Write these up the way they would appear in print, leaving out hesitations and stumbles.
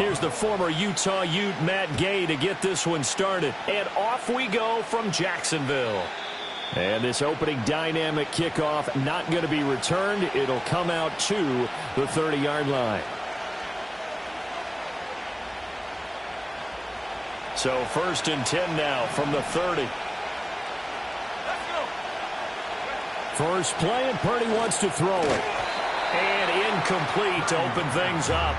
Here's the former Utah Ute Matt Gay to get this one started. And off we go from Jacksonville. And this opening dynamic kickoff not going to be returned. It'll come out to the 30-yard line. So 1st and 10 now from the 30. First play, and Purdy wants to throw it. And incomplete to open things up.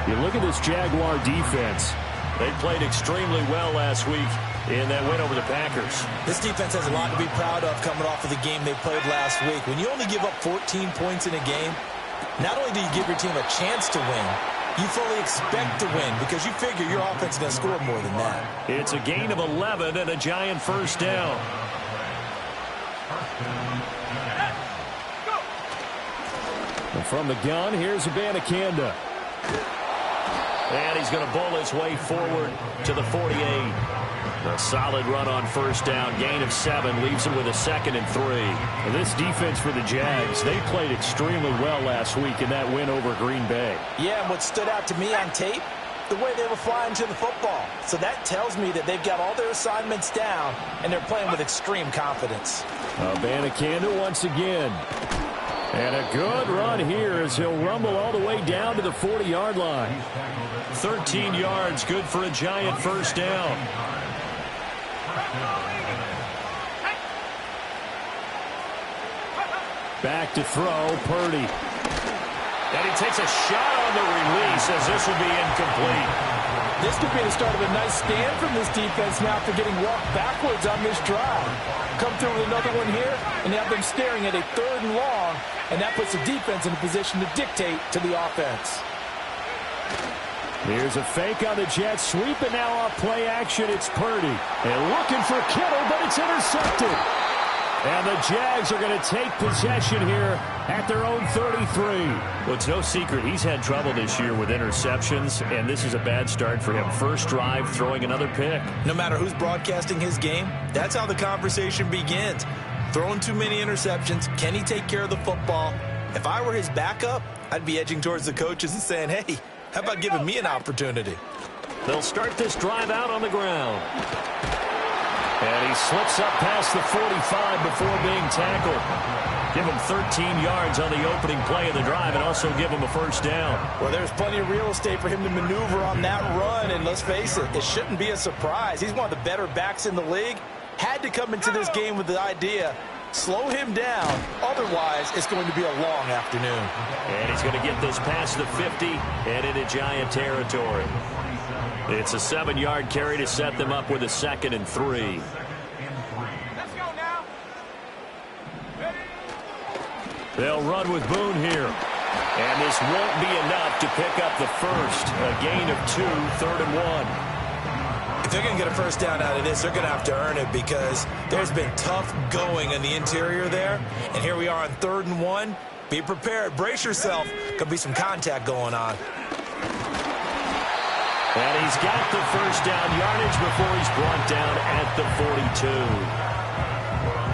You look at this Jaguar defense. They played extremely well last week in that win over the Packers. This defense has a lot to be proud of coming off of the game they played last week. When you only give up 14 points in a game, not only do you give your team a chance to win, you fully expect to win because you figure your offense is going to score more than that. It's a gain of 11 and a giant first down. And from the gun, here's Abanikanda. And he's going to bowl his way forward to the 48. A solid run on first down. Gain of 7 leaves him with a 2nd and 3. And this defense for the Jags, they played extremely well last week in that win over Green Bay. Yeah, and what stood out to me on tape, the way they were flying to the football. So that tells me that they've got all their assignments down, and they're playing with extreme confidence. Abanikanda once again. And a good run here as he'll rumble all the way down to the 40-yard line. 13 yards, good for a giant first down. Back to throw, Purdy. And he takes a shot on the release as this will be incomplete. This could be the start of a nice stand from this defense now after getting walked backwards on this drive. Come through with another one here, and have them staring at a 3rd and long, and that puts the defense in a position to dictate to the offense. Here's a fake on the jet sweep, and now off play action, it's Purdy. And looking for Kittle, but it's intercepted. And the Jags are going to take possession here at their own 33. Well, it's no secret he's had trouble this year with interceptions, and this is a bad start for him. First drive, throwing another pick. No matter who's broadcasting his game, that's how the conversation begins. Throwing too many interceptions, can he take care of the football? If I were his backup, I'd be edging towards the coaches and saying, hey, how about giving me an opportunity? They'll start this drive out on the ground. And he slips up past the 45 before being tackled. Give him 13 yards on the opening play of the drive and also give him a first down. Well, there's plenty of real estate for him to maneuver on that run, and let's face it, it shouldn't be a surprise. He's one of the better backs in the league. Had to come into this game with the idea, slow him down, otherwise it's going to be a long afternoon. And he's going to get this past the 50 and into Giant territory. It's a 7-yard carry to set them up with a 2nd and 3. Let's go now. They'll run with Boone here. And this won't be enough to pick up the first. A gain of 2, 3rd and 1. If they're going to get a first down out of this, they're going to have to earn it because there's been tough going in the interior there. And here we are on 3rd and 1. Be prepared. Brace yourself. Could be some contact going on. And he's got the first down yardage before he's brought down at the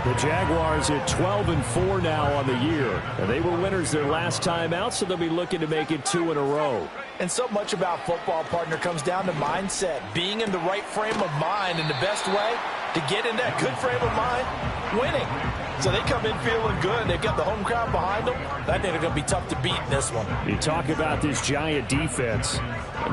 42. The Jaguars at 12-4 now on the year. And they were winners their last time out, so they'll be looking to make it 2 in a row. And so much about football, partner, comes down to mindset. Being in the right frame of mind, and the best way to get in that good frame of mind, winning. So they come in feeling good. They've got the home crowd behind them. I think they're going to be tough to beat in this one. You talk about this Giant defense.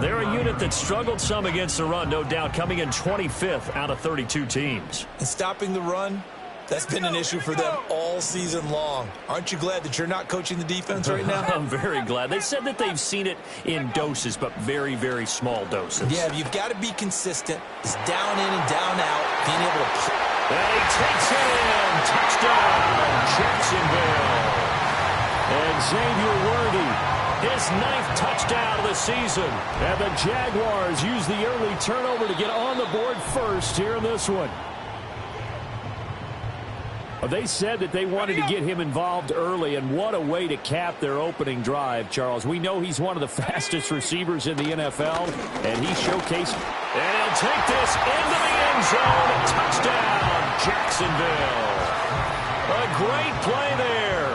They're a unit that struggled some against the run, no doubt, coming in 25th out of 32 teams. And stopping the run, that's been an issue for them all season long. Aren't you glad that you're not coaching the defense right now? I'm very glad. They said that they've seen it in doses, but very, very small doses. Yeah, you've got to be consistent. It's down in and down out, being able to... And he takes it in. Touchdown, Jacksonville. And Xavier Worthy, his 9th touchdown of the season. And the Jaguars use the early turnover to get on the board first here in this one. They said that they wanted to get him involved early, and what a way to cap their opening drive, Charles. We know he's one of the fastest receivers in the NFL, and he showcased. And he'll take this into the end zone. Touchdown, Jacksonville. A great play there.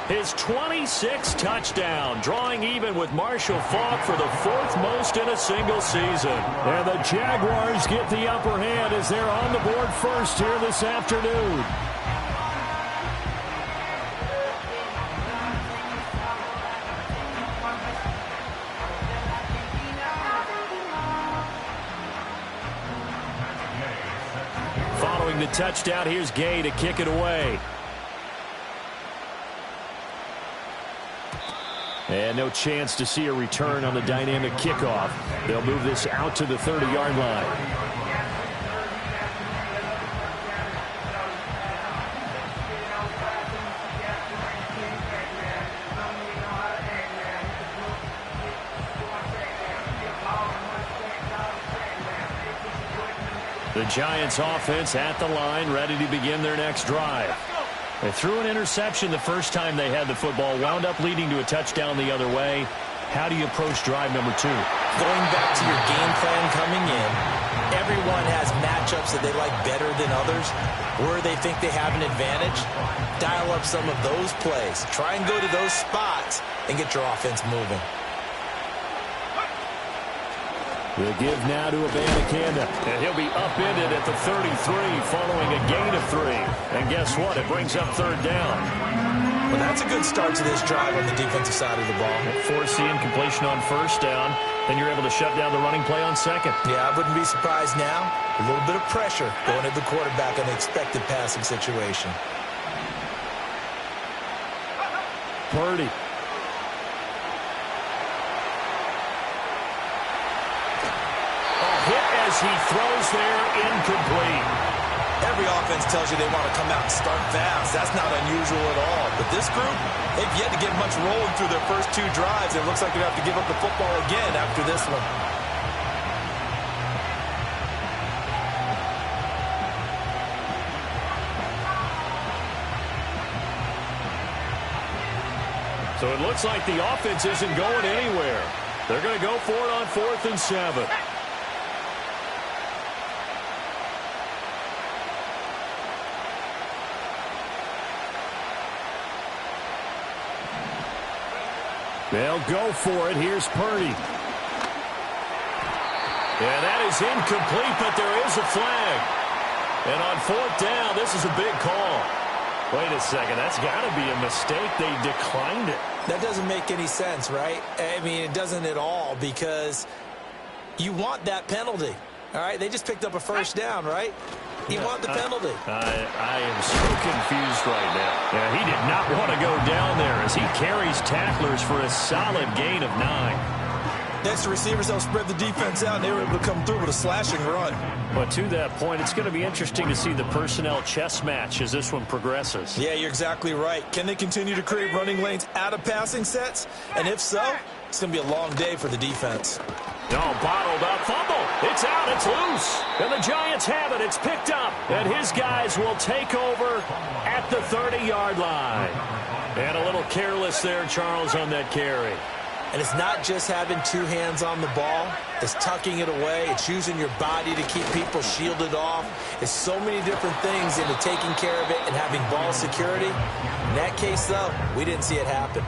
his 26th touchdown, drawing even with Marshall Faulk for the 4th most in a single season. And the Jaguars get the upper hand as they're on the board first here this afternoon. Following the touchdown, here's Gay to kick it away. And no chance to see a return on the dynamic kickoff. They'll move this out to the 30-yard line. The Giants offense at the line, ready to begin their next drive. They threw an interception the first time they had the football, wound up leading to a touchdown the other way. How do you approach drive number 2? Going back to your game plan coming in, everyone has matchups that they like better than others, where they think they have an advantage. Dial up some of those plays. Try and go to those spots and get your offense moving. The give now to Abanikanda, and he'll be upended at the 33 following a gain of 3. And guess what? It brings up 3rd down. Well, that's a good start to this drive on the defensive side of the ball. Forcing completion on 1st down, then you're able to shut down the running play on 2nd. Yeah, I wouldn't be surprised now. A little bit of pressure going at the quarterback on the expected passing situation. Purdy. As he throws there, incomplete. Every offense tells you they want to come out and start fast. That's not unusual at all. But this group, they've yet to get much rolling through their first 2 drives. It looks like they're going to have to give up the football again after this one. So it looks like the offense isn't going anywhere. They're going to go for it on 4th and 7. They'll go for it. Here's Purdy. Yeah, that is incomplete, but there is a flag. And on 4th down, this is a big call. Wait a second. That's got to be a mistake. They declined it. That doesn't make any sense, right? I mean, it doesn't at all, because you want that penalty. All right? They just picked up a 1st down, right? You want the penalty. I am so confused right now. Yeah, he did not want to go down there as he carries tacklers for a solid gain of 9. Next, the receivers don't spread the defense out, and they were able to come through with a slashing run. But to that point, it's going to be interesting to see the personnel chess match as this one progresses. Yeah, you're exactly right. Can they continue to create running lanes out of passing sets? And if so, it's going to be a long day for the defense. No, bottled up, fumble. It's out, it's loose. And the Giants have it, it's picked up. And his guys will take over at the 30-yard line. And a little careless there, Charles, on that carry. And it's not just having 2 hands on the ball. It's tucking it away. It's using your body to keep people shielded off. It's so many different things into taking care of it and having ball security. In that case, though, we didn't see it happen.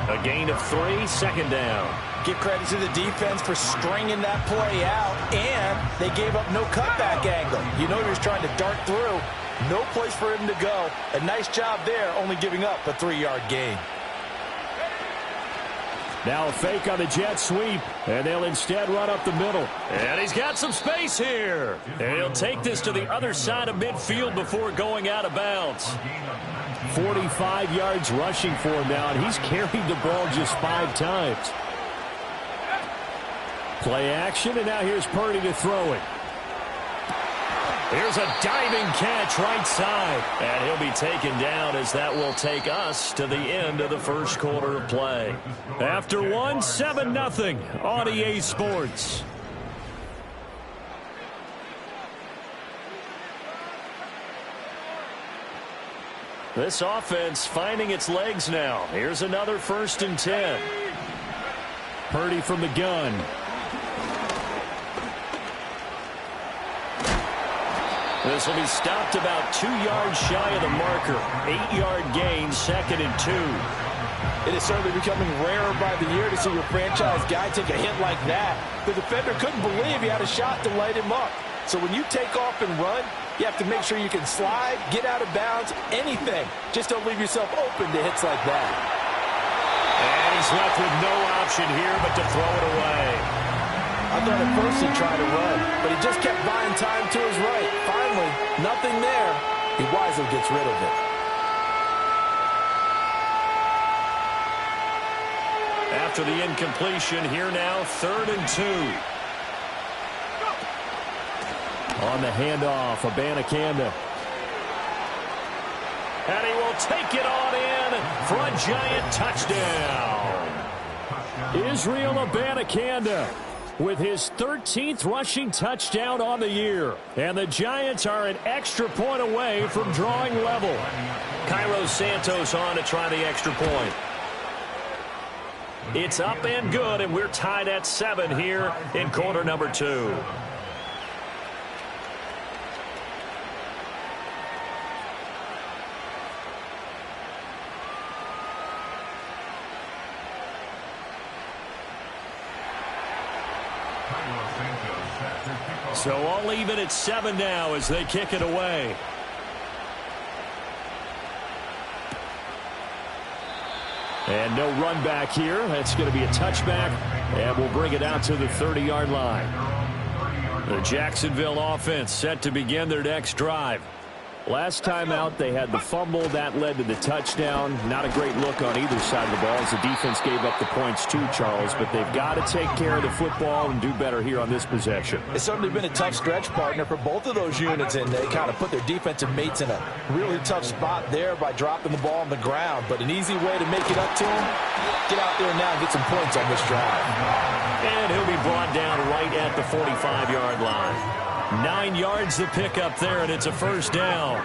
A gain of 3, 2nd down. Give credit to the defense for stringing that play out, and they gave up no cutback angle. You know he was trying to dart through. No place for him to go. A nice job there, only giving up a 3-yard gain. Now a fake on the jet sweep, and they'll instead run up the middle. And he's got some space here. And he'll take this to the other side of midfield before going out of bounds. 45 yards rushing for him now, and he's carried the ball just 5 times. Play action, and now here's Purdy to throw it. Here's a diving catch right side. And he'll be taken down as that will take us to the end of the first quarter of play. After 1, 7-0 on EA Sports. This offense finding its legs now. Here's another 1st and 10. Purdy from the gun. This will be stopped about 2 yards shy of the marker. 8-yard gain, 2nd and 2. It is certainly becoming rarer by the year to see your franchise guy take a hit like that. The defender couldn't believe he had a shot to light him up. So when you take off and run, you have to make sure you can slide, get out of bounds, anything. Just don't leave yourself open to hits like that. And he's left with no option here but to throw it away. I thought at first he'd try to run, but he just kept buying time to his right. Finally, nothing there. He wisely gets rid of it. After the incompletion, here now, 3rd and 2. On the handoff, Abanikanda. And he will take it on in for a Giant touchdown. Israel Abanikanda with his 13th rushing touchdown on the year. And the Giants are an extra point away from drawing level. Cairo Santos on to try the extra point. It's up and good, and we're tied at 7 here in quarter number 2. So all even at 7 now as they kick it away. And no run back here. That's going to be a touchback, and we'll bring it out to the 30-yard line. The Jacksonville offense set to begin their next drive. Last time out, they had the fumble. That led to the touchdown. Not a great look on either side of the ball as the defense gave up the points too, Charles. But they've got to take care of the football and do better here on this possession. It's certainly been a tough stretch, partner, for both of those units, and they kind of put their defensive mates in a really tough spot there by dropping the ball on the ground. But an easy way to make it up to them, get out there now and get some points on this drive. And he'll be brought down right at the 45-yard line. 9 yards to pick up there, and it's a first down.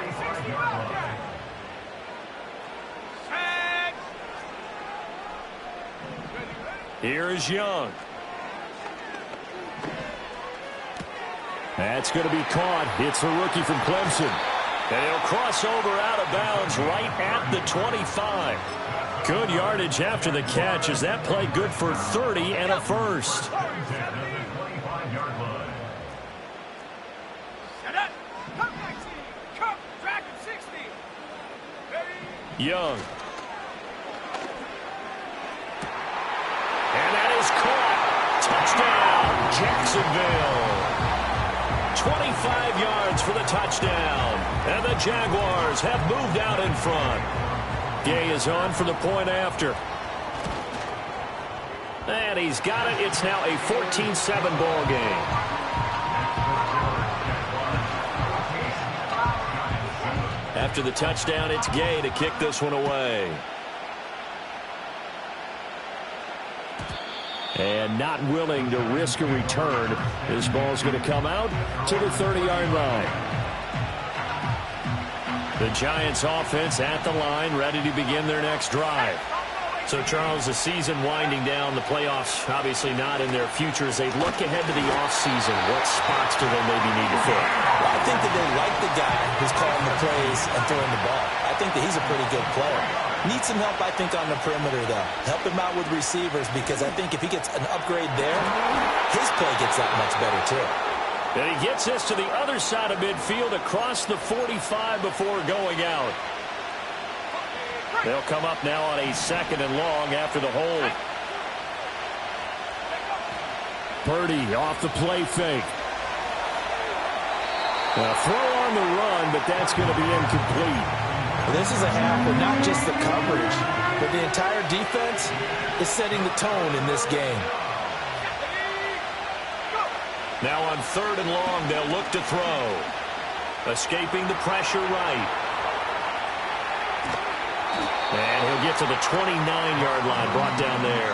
Here's Young. That's going to be caught. It's a rookie from Clemson. And he'll cross over out of bounds right at the 25. Good yardage after the catch as that play good for 30 and a first. Young. And that is caught. Touchdown, Jacksonville. 25 yards for the touchdown. And the Jaguars have moved out in front. Gay is on for the point after. And he's got it. It's now a 14-7 ball game. After the touchdown, it's Gay to kick this one away. And not willing to risk a return. This ball's going to come out to the 30-yard line. The Giants offense at the line, ready to begin their next drive. So, Charles, the season winding down, the playoffs obviously not in their future. As they look ahead to the offseason, what spots do they maybe need to fill? Well, I think that they like the guy who's calling the plays and throwing the ball. I think that he's a pretty good player. Needs some help, I think, on the perimeter, though. Help him out with receivers, because I think if he gets an upgrade there, his play gets that much better, too. And he gets this to the other side of midfield across the 45 before going out. They'll come up now on a 2nd and long after the hold. Purdy off the play fake. A throw on the run, but that's going to be incomplete. This is a half where not just the coverage, but the entire defense is setting the tone in this game. Now on 3rd and long, they'll look to throw. Escaping the pressure right. And he'll get to the 29-yard line, brought down there.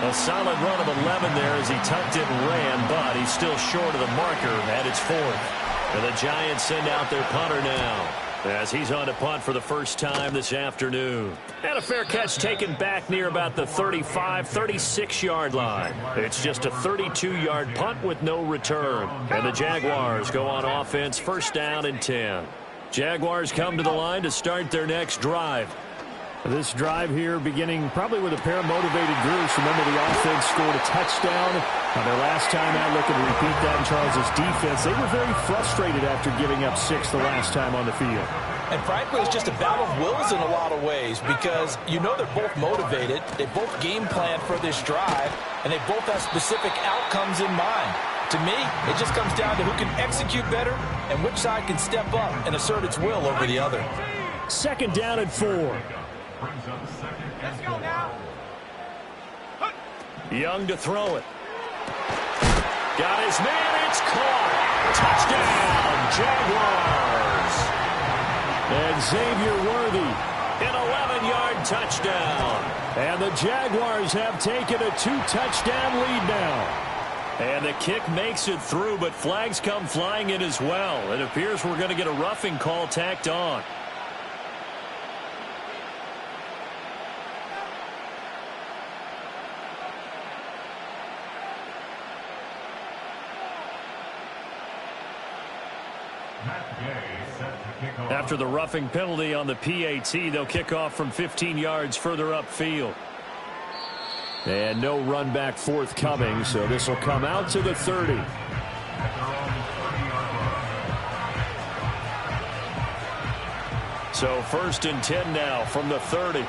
A solid run of 11 there as he tucked it and ran, but he's still short of the marker at its 4th. And the Giants send out their punter now. as he's on to punt for the first time this afternoon. And a fair catch taken back near about the 35, 36-yard line. It's just a 32-yard punt with no return. And the Jaguars go on offense, first down and 10. Jaguars come to the line to start their next drive. This drive here beginning probably with a pair of motivated groups. Remember, the offense scored a touchdown. Their last time out, looking to repeat that in Charles' defense. They were very frustrated after giving up 6 the last time on the field. And frankly, it's just a battle of wills in a lot of ways because you know they're both motivated. They both game plan for this drive, and they both have specific outcomes in mind. To me, it just comes down to who can execute better and which side can step up and assert its will over the other. Second down and 4. Let's go now. Young to throw it. Got his man. It's caught. Touchdown, Jaguars. And Xavier Worthy, an 11-yard touchdown. And the Jaguars have taken a 2-touchdown lead now. And the kick makes it through, but flags come flying in as well. It appears we're going to get a roughing call tacked on. After the roughing penalty on the PAT, they'll kick off from 15 yards further upfield. And no run back forthcoming, so this will come out to the 30. So first and 10 now from the 30.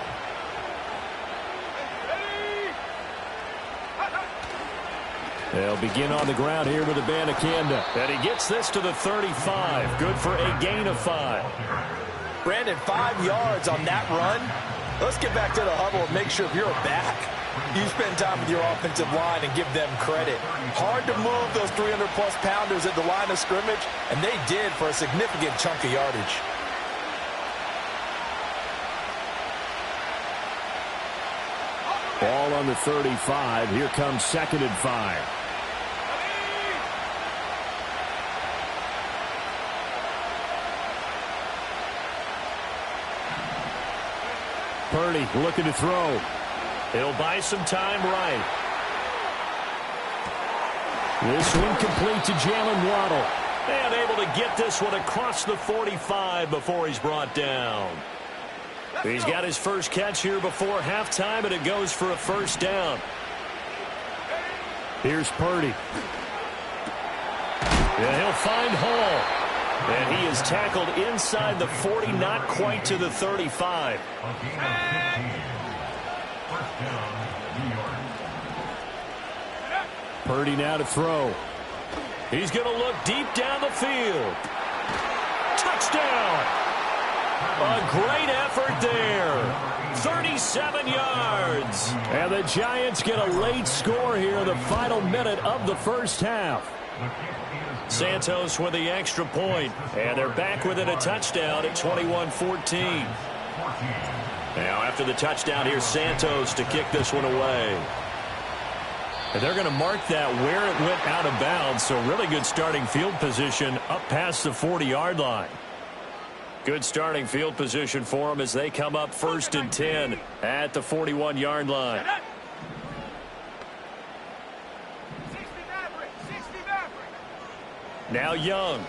They'll begin on the ground here with Abanikanda. And he gets this to the 35. Good for a gain of 5. Brandon, 5 yards on that run. Let's get back to the huddle and make sure if you're a back, you spend time with your offensive line and give them credit. Hard to move those 300-plus pounders at the line of scrimmage, and they did for a significant chunk of yardage. Ball on the 35. Here comes second and 5. Purdy looking to throw. He'll buy some time right. This one complete to Jalen Waddle. And able to get this one across the 45 before he's brought down. He's got his first catch here before halftime, and it goes for a first down. Here's Purdy. And he'll find Hall. And he is tackled inside the 40, not quite to the 35. Purdy now to throw. He's going to look deep down the field. Touchdown! A great effort there. 37 yards. And the Giants get a late score here in the final minute of the first half. Santos with the extra point, and they're back within a touchdown at 21-14. Now after the touchdown, here's Santos to kick this one away. And they're going to mark that where it went out of bounds, so really good starting field position up past the 40-yard line. Good starting field position for them as they come up first and 10 at the 41-yard line. Now Young.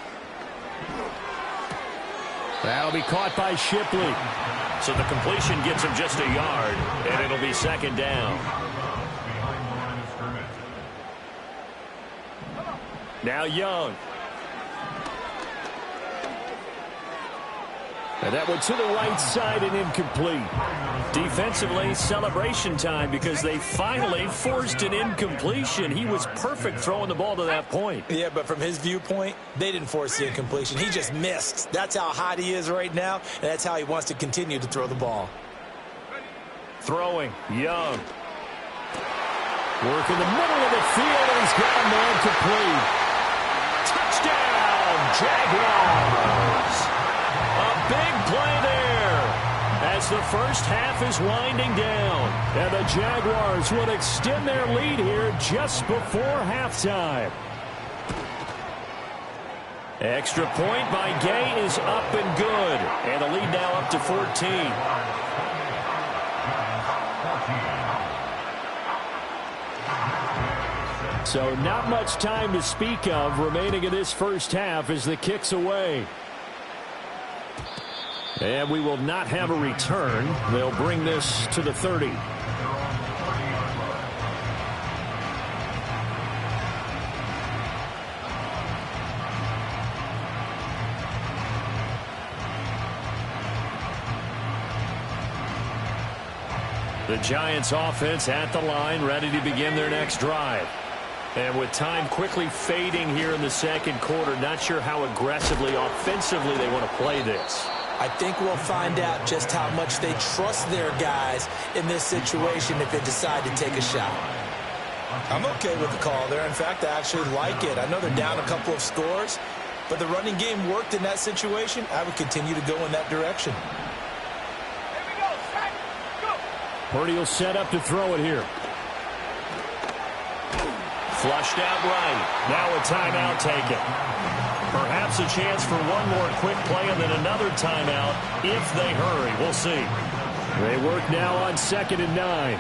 That'll be caught by Shipley. So the completion gets him just a yard, and it'll be second down. Now Young. And that one to the right side and incomplete. Defensively, celebration time because they finally forced an incompletion. He was perfect throwing the ball to that point. Yeah, but from his viewpoint, they didn't force the incompletion. He just missed. That's how hot he is right now, and that's how he wants to continue to throw the ball. Throwing, Young. Work in the middle of the field, and he's got a man complete. Touchdown, Jaguars. A big play there as the first half is winding down. And the Jaguars would extend their lead here just before halftime. Extra point by Gay is up and good. And the lead now up to 14. So not much time to speak of remaining in this first half as the kick's away. And we will not have a return. They'll bring this to the 30. The Giants offense at the line, ready to begin their next drive. And with time quickly fading here in the second quarter, not sure how aggressively, offensively they want to play this. I think we'll find out just how much they trust their guys in this situation if they decide to take a shot. I'm okay with the call there. In fact, I actually like it. I know they're down a couple of scores, but the running game worked in that situation. I would continue to go in that direction. Purdy will set up to throw it here. Flushed out right. Now a timeout taken. Perhaps a chance for one more quick play and then another timeout if they hurry. We'll see. They work now on 2nd and 9.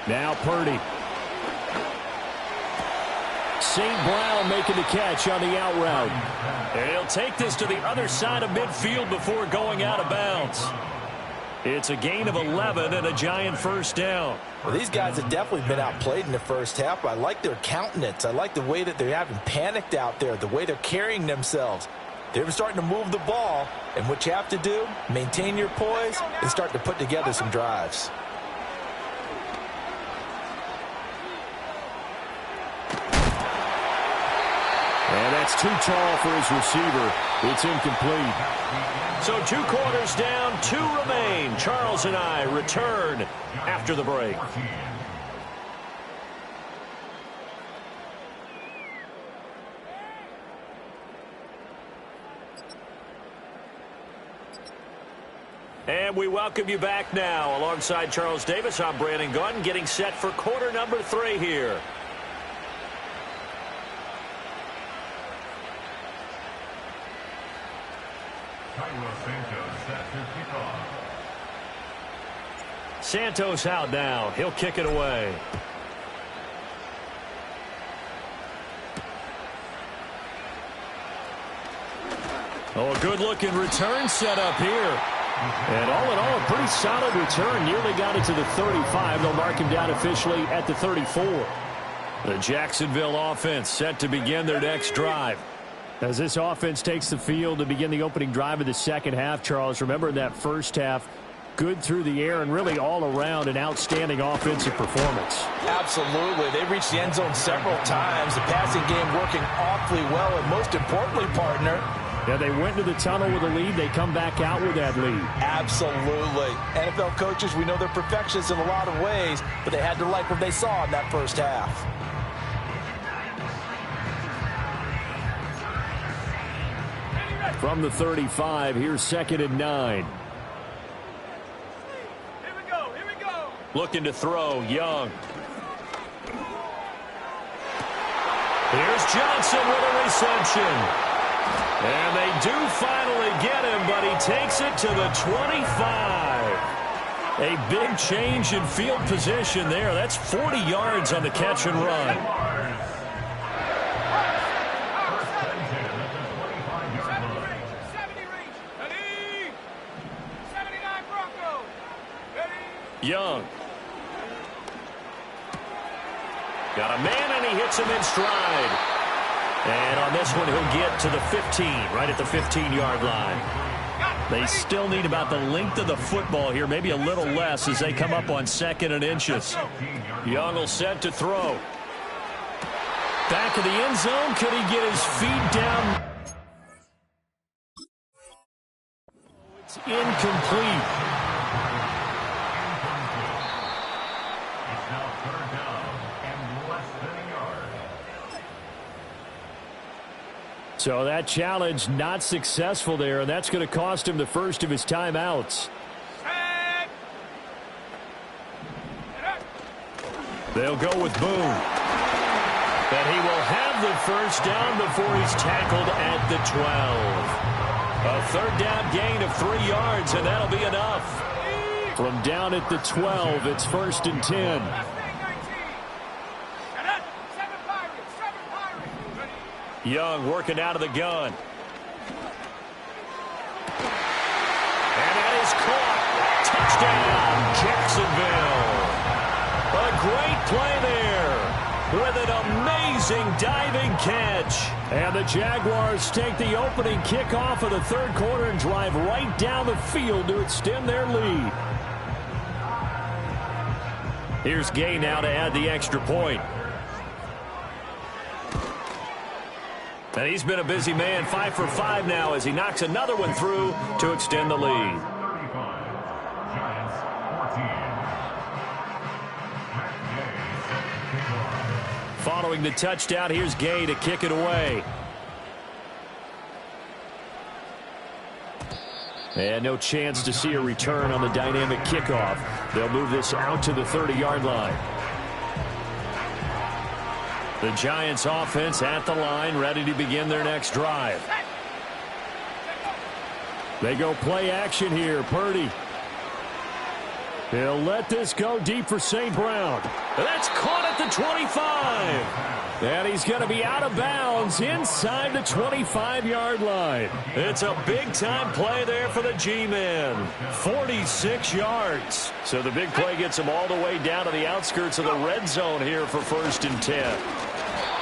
Now Purdy. St. Brown making the catch on the out route. And he'll take this to the other side of midfield before going out of bounds. It's a gain of 11 and a Giant first down. Well, these guys have definitely been outplayed in the first half. I like their countenance. I like the way that they haven't panicked out there, the way they're carrying themselves. They're starting to move the ball, and what you have to do, maintain your poise and start to put together some drives. And that's too tall for his receiver. It's incomplete. So 2 quarters down, 2 remain. Charles and I return after the break. And we welcome you back now. Alongside Charles Davis, I'm Brandon Gaudin, getting set for quarter number 3 here. Santos out now. He'll kick it away. Oh, a good-looking return set up here. And all in all, a pretty solid return. Nearly got it to the 35. They'll mark him down officially at the 34. The Jacksonville offense set to begin their next drive. As this offense takes the field to begin the opening drive of the second half, Charles, remember in that first half, good through the air and really all around an outstanding offensive performance. Absolutely. They reached the end zone several times. The passing game working awfully well, and most importantly, partner, yeah, they went to the tunnel with a lead. They come back out with that lead. Absolutely. NFL coaches, we know they're perfectionists in a lot of ways, but they had to like what they saw in that first half. From the 35, here's 2nd and 9. Here we go. Looking to throw, Young. Here's Johnson with a reception. And they do finally get him, but he takes it to the 25. A big change in field position there. That's 40 yards on the catch and run. Young. Got a man, and he hits him in stride. And on this one, he'll get to the 15, right at the 15-yard line. They still need about the length of the football here, maybe a little less as they come up on 2nd and inches. Young will set to throw. Back of the end zone. Could he get his feet down? It's incomplete. So that challenge not successful there, and that's going to cost him the first of his timeouts. They'll go with Boone. But he will have the first down before he's tackled at the 12. A third down gain of 3 yards, and that'll be enough. From down at the 12, it's 1st and 10. Young working out of the gun. And that is caught. Touchdown, Jacksonville. A great play there with an amazing diving catch. And the Jaguars take the opening kickoff of the third quarter and drive right down the field to extend their lead. Here's Gay now to add the extra point. And he's been a busy man, 5 for 5 now as he knocks another one through to extend the lead. Following the touchdown, here's Gay to kick it away. And no chance to see a return on the dynamic kickoff. They'll move this out to the 30-yard line. The Giants offense at the line, ready to begin their next drive. They go play action here. Purdy. He'll let this go deep for St. Brown. That's caught at the 25. And he's going to be out of bounds inside the 25-yard line. It's a big-time play there for the G-men. 46 yards. So the big play gets him all the way down to the outskirts of the red zone here for 1st and 10.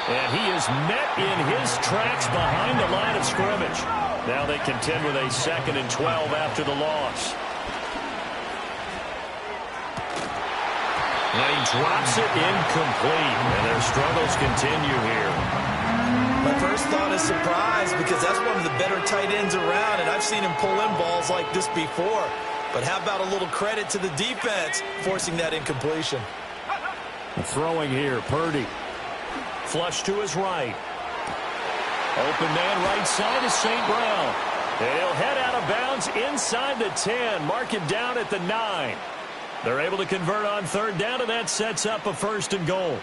And he is met in his tracks behind the line of scrimmage. Now they contend with a 2nd and 12 after the loss. And he drops it incomplete. And their struggles continue here. My first thought is surprise because that's one of the better tight ends around, and I've seen him pull in balls like this before. But how about a little credit to the defense forcing that incompletion? Throwing here, Purdy. Flush to his right. Open man right side is St. Brown. And he'll head out of bounds inside the 10. Mark it down at the 9. They're able to convert on 3rd down, and that sets up a 1st and goal.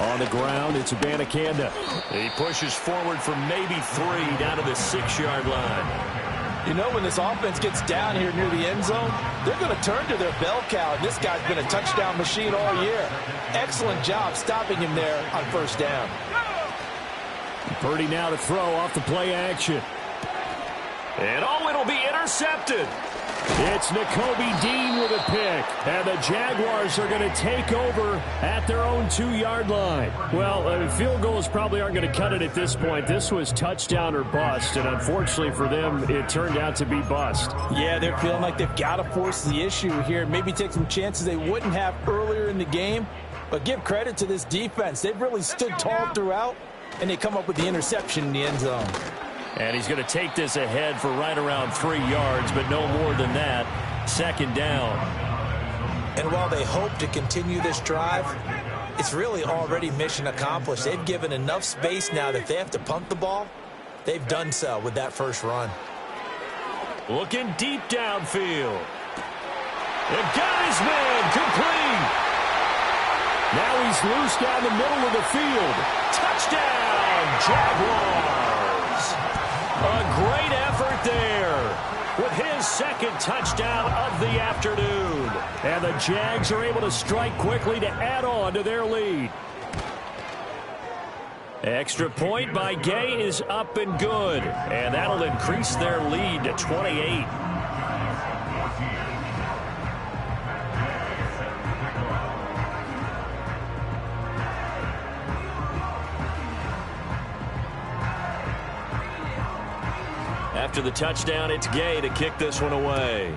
On the ground, it's Abanikanda. He pushes forward for maybe 3 down to the 6-yard line. You know, when this offense gets down here near the end zone, they're going to turn to their bell cow. And this guy's been a touchdown machine all year. Excellent job stopping him there on 1st down. Purdy now to throw off the play action. And it'll be intercepted. It's Nakobe Dean with a pick. And the Jaguars are going to take over at their own 2-yard line. Well, field goals probably aren't going to cut it at this point. This was touchdown or bust. And unfortunately for them, it turned out to be bust. Yeah, they're feeling like they've got to force the issue here. Maybe take some chances they wouldn't have earlier in the game. But give credit to this defense. They've really stood tall throughout. And they come up with the interception in the end zone. And he's going to take this ahead for right around 3 yards, but no more than that. 2nd down. And while they hope to continue this drive, it's really already mission accomplished. They've given enough space now that they have to punt the ball. They've done so with that first run. Looking deep downfield. And got his man complete. Now he's loose down the middle of the field. Touchdown, Jaguars. A great effort there with his 2nd touchdown of the afternoon. And the Jags are able to strike quickly to add on to their lead. Extra point by Gay is up and good. And that'll increase their lead to 28. After the touchdown, it's Gay to kick this one away.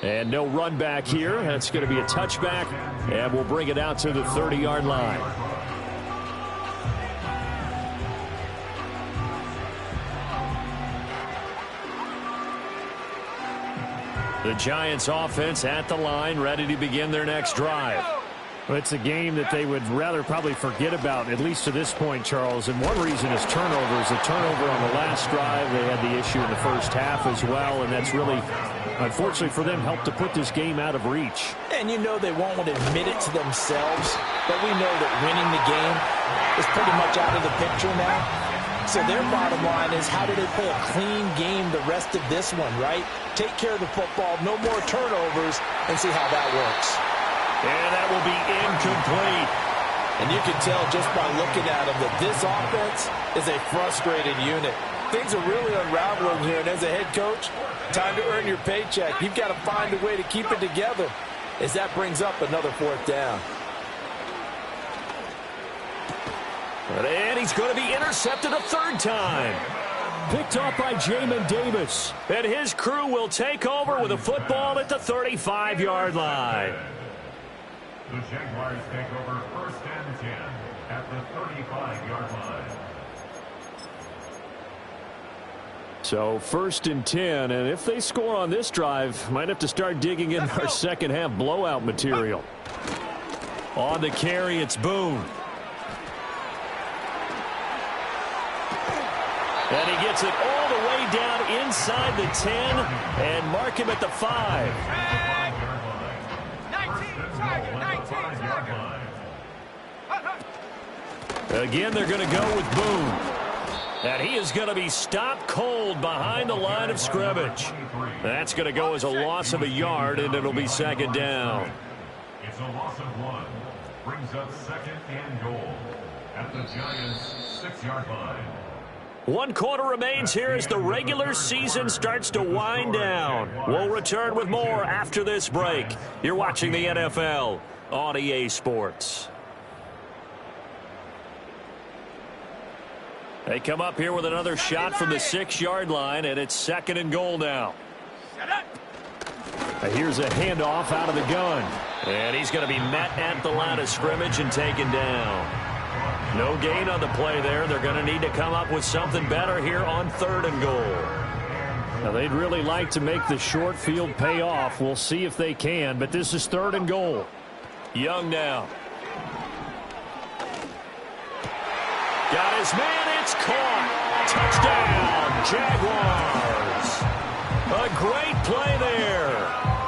And no run back here. That's going to be a touchback, and we'll bring it out to the 30-yard line. The Giants offense at the line, ready to begin their next drive. Well, it's a game that they would rather probably forget about, at least to this point, Charles. And one reason is turnovers. A turnover on the last drive. They had the issue in the first half as well, and that's really, unfortunately for them, helped to put this game out of reach. And you know they won't admit it to themselves, but we know that winning the game is pretty much out of the picture now. So their bottom line is, how do they play a clean game the rest of this one, right? Take care of the football, no more turnovers, and see how that works. And that will be incomplete. And you can tell just by looking at them that this offense is a frustrated unit. Things are really unraveling here, and as a head coach, time to earn your paycheck. You've got to find a way to keep it together as that brings up another fourth down. And he's going to be intercepted a third time. Picked off by Jamin Davis. And his crew will take over with a football at the 35-yard line. The Jaguars take over 1st and 10 at the 35-yard line. So 1st and 10, and if they score on this drive, might have to start digging in our second half blowout material. On the carry, it's Boone. And he gets it all the way down inside the 10 and mark him at the 5. Again, they're going to go with Boone. And he is going to be stopped cold behind the line of scrimmage. That's going to go as a loss of a yard, and it'll be second down. It's a loss of 1. Brings up 2nd and goal at the Giants' 6-yard line. 1 quarter remains here as the regular season starts to wind down. We'll return with more after this break. You're watching the NFL on EA Sports. They come up here with another shot from the 6-yard line, and it's 2nd and goal now. Here's a handoff out of the gun. And he's going to be met at the line of scrimmage and taken down. No gain on the play there. They're going to need to come up with something better here on 3rd and goal. Now, they'd really like to make the short field pay off. We'll see if they can, but this is 3rd and goal. Young now. Got his man. It's caught. Touchdown, Jaguars. A great play there.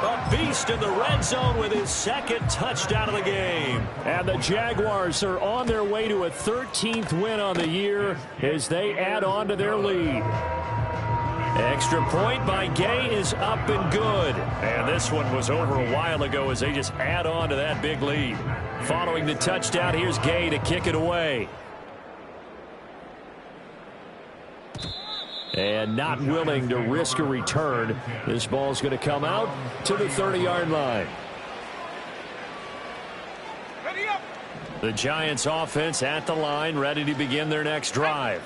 A beast in the red zone with his 2nd touchdown of the game. And the Jaguars are on their way to a 13th win on the year as they add on to their lead. Extra point by Gay is up and good. And this one was over a while ago as they just add on to that big lead. Following the touchdown, here's Gay to kick it away. And not willing to risk a return. This ball's going to come out to the 30-yard line. The Giants offense at the line, ready to begin their next drive.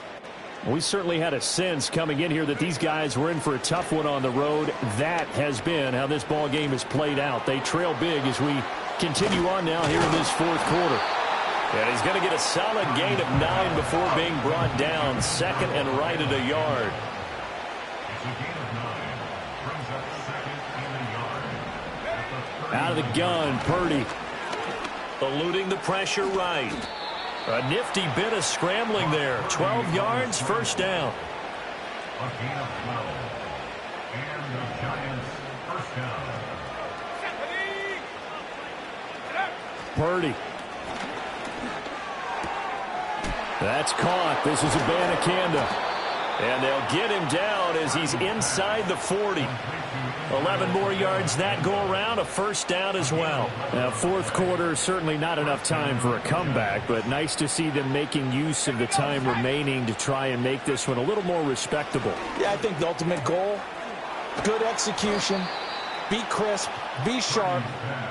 We certainly had a sense coming in here that these guys were in for a tough one on the road. That has been how this ball game has played out. They trail big as we continue on now here in this 4th quarter. And he's going to get a solid gain of 9 before being brought down. 2nd and right at a yard. It's a gain of 9. Brings up 2nd and a yard. Out of the gun, Purdy. Eluding the pressure right. A nifty bit of scrambling there. 12 yards, 1st down. A gain of 12. And the Giants' 1st down. Purdy. That's caught. This is Abanikanda. And they'll get him down as he's inside the 40. 11 more yards that go around, a 1st down as well. Now, 4th quarter, certainly not enough time for a comeback, but nice to see them making use of the time remaining to try and make this one a little more respectable. Yeah, I think the ultimate goal, good execution, be crisp, be sharp,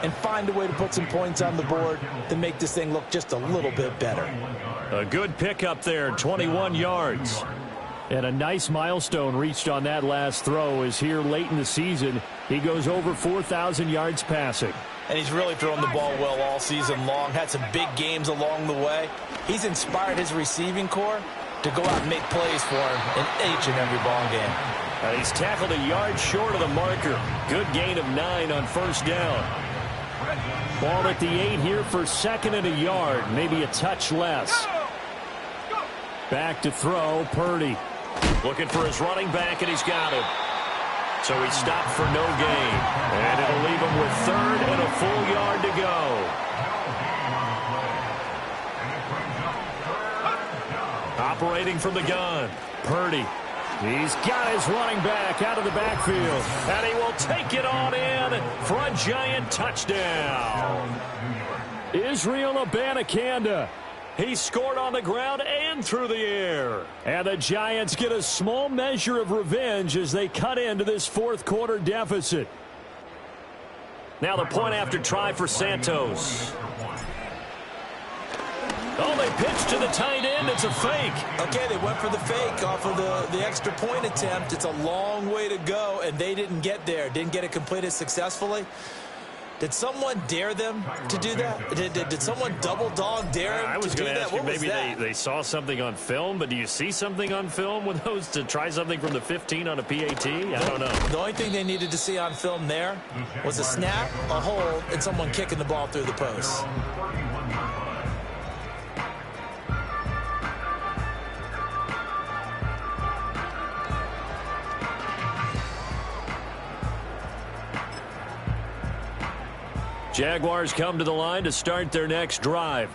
and find a way to put some points on the board to make this thing look just a little bit better. A good pickup there, 21 yards. And a nice milestone reached on that last throw is here late in the season. He goes over 4,000 yards passing. And he's really thrown the ball well all season long. Had some big games along the way. He's inspired his receiving corps to go out and make plays for him in each and every ball game. He's tackled a yard short of the marker. Good gain of 9 on first down. Ball at the 8 here for second and a yard, maybe a touch less. Back to throw, Purdy. Looking for his running back, and he's got him. So he stopped for no gain. And it'll leave him with third and a full yard to go. Operating from the gun, Purdy. He's got his running back out of the backfield. And he will take it on in for a giant touchdown. Israel Abanikanda. He scored on the ground and through the air. And the Giants get a small measure of revenge as they cut into this fourth quarter deficit. Now the point after try for Santos. Oh, they pitched to the tight end. It's a fake. Okay, they went for the fake off of the extra point attempt. It's a long way to go, and they didn't get there. Didn't get it completed successfully. Did someone dare them to do that? Did someone double dog dare them I was to do going to that? ask you, What was maybe that? they saw something on film, but do you see something on film with those to try something from the 15 on a PAT? I don't know. The only thing they needed to see on film there was a snap, a hold, and someone kicking the ball through the post. Jaguars come to the line to start their next drive.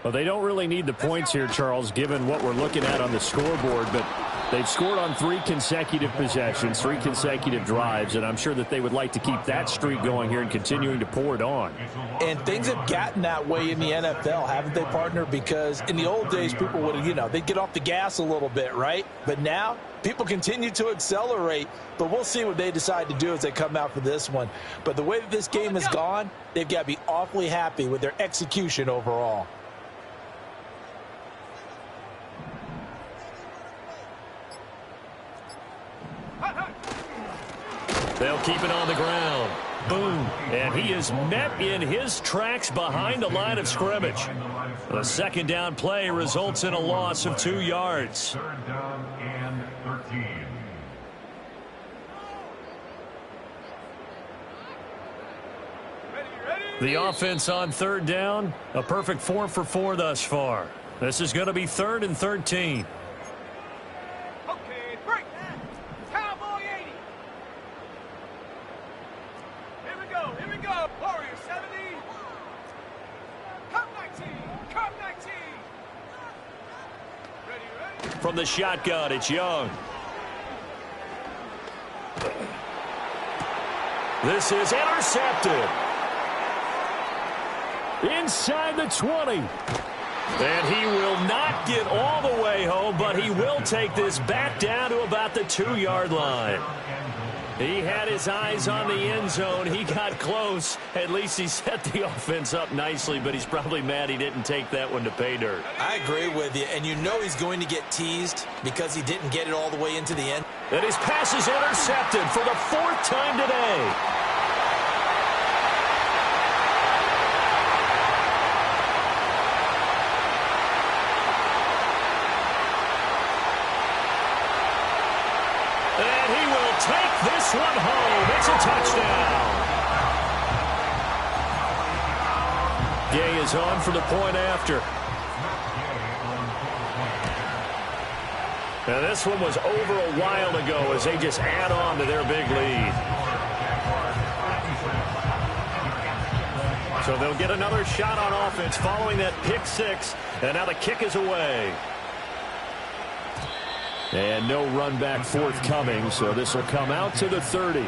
Well, they don't really need the points here, Charles, given what we're looking at on the scoreboard, but they've scored on 3 consecutive possessions, 3 consecutive drives, and I'm sure that they would like to keep that streak going here and continuing to pour it on. And things have gotten that way in the NFL, haven't they, partner? Because in the old days, people would, they'd get off the gas a little bit, right? But now, people continue to accelerate, but we'll see what they decide to do as they come out for this one. But the way that this game has gone, they've got to be awfully happy with their execution overall. They'll keep it on the ground. Boom. And he is met in his tracks behind the line of scrimmage. The second down play results in a loss of 2 yards. Third down and 13. The offense on third down, a perfect 4 for 4 thus far. This is going to be 3rd and 13. Okay, break. Cowboy 80. Here we go. Warrior 70. Come 19. Come 19. Ready. From the shotgun, it's Young. This is intercepted. Inside the 20. And he will not get all the way home, but he will take this back down to about the 2-yard line. He had his eyes on the end zone. He got close. At least he set the offense up nicely, but he's probably mad he didn't take that one to pay dirt. I agree with you, and you know he's going to get teased because he didn't get it all the way into the end. And his pass is intercepted for the 4th time today. Take this one home. It's a touchdown. Gay is on for the point after. Now this one was over a while ago as they just add on to their big lead. So they'll get another shot on offense following that pick 6. And now the kick is away. And no run back forthcoming, so this will come out to the 30.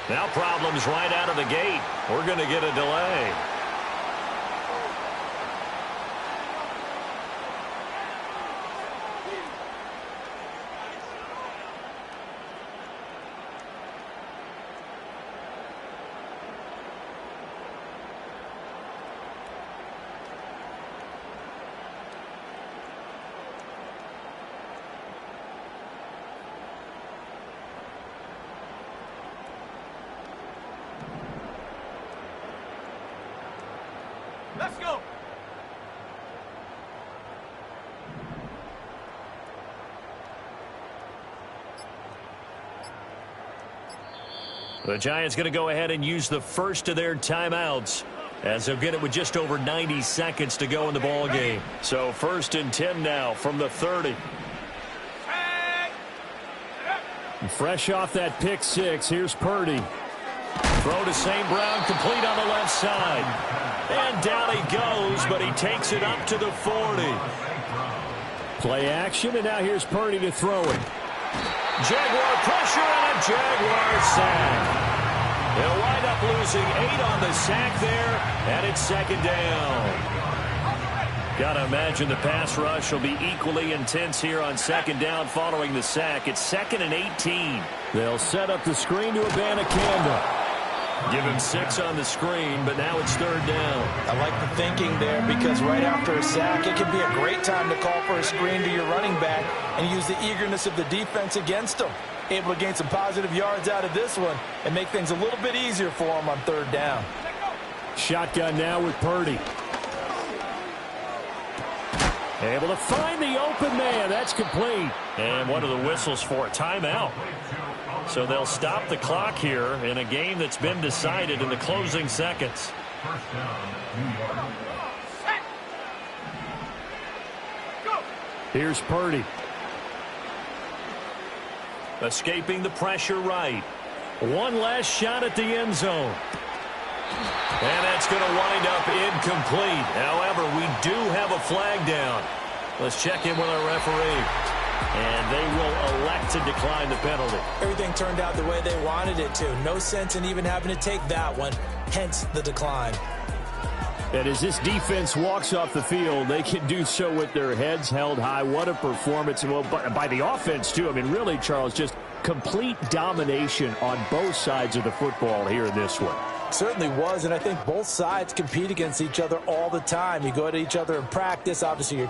Now problems right out of the gate. We're going to get a delay. Let's go. The Giants going to go ahead and use the first of their timeouts, as they'll get it with just over 90 seconds to go in the ball game. So 1st and 10 now from the 30. Fresh off that pick six, here's Purdy. Throw to St. Brown, complete on the left side. And down he goes, but he takes it up to the 40. Play action, and now here's Purdy to throw it. Jaguar pressure and a Jaguar sack. They'll wind up losing 8 on the sack there, and it's 2nd down. Got to imagine the pass rush will be equally intense here on 2nd down following the sack. It's 2nd and 18. They'll set up the screen to Abanikanda. Give him 6 on the screen, but now it's 3rd down. I like the thinking there, because right after a sack, it can be a great time to call for a screen to your running back and use the eagerness of the defense against him. Able to gain some positive yards out of this one and make things a little bit easier for him on 3rd down. Shotgun now with Purdy. Able to find the open man. That's complete. And one of the whistles for a timeout. So they'll stop the clock here in a game that's been decided in the closing seconds. First down, New York. Go. Here's Purdy. Escaping the pressure right. One last shot at the end zone. And that's going to wind up incomplete. However, we do have a flag down. Let's check in with our referee. And they will elect to decline the penalty. Everything turned out the way they wanted it to. No sense in even having to take that one, hence the decline. And as this defense walks off the field, they can do so with their heads held high. What a performance. Well, by the offense, too. I mean, really, Charles, just complete domination on both sides of the football here in this one. Certainly was, and I think both sides compete against each other all the time. You go at each other in practice. Obviously, you're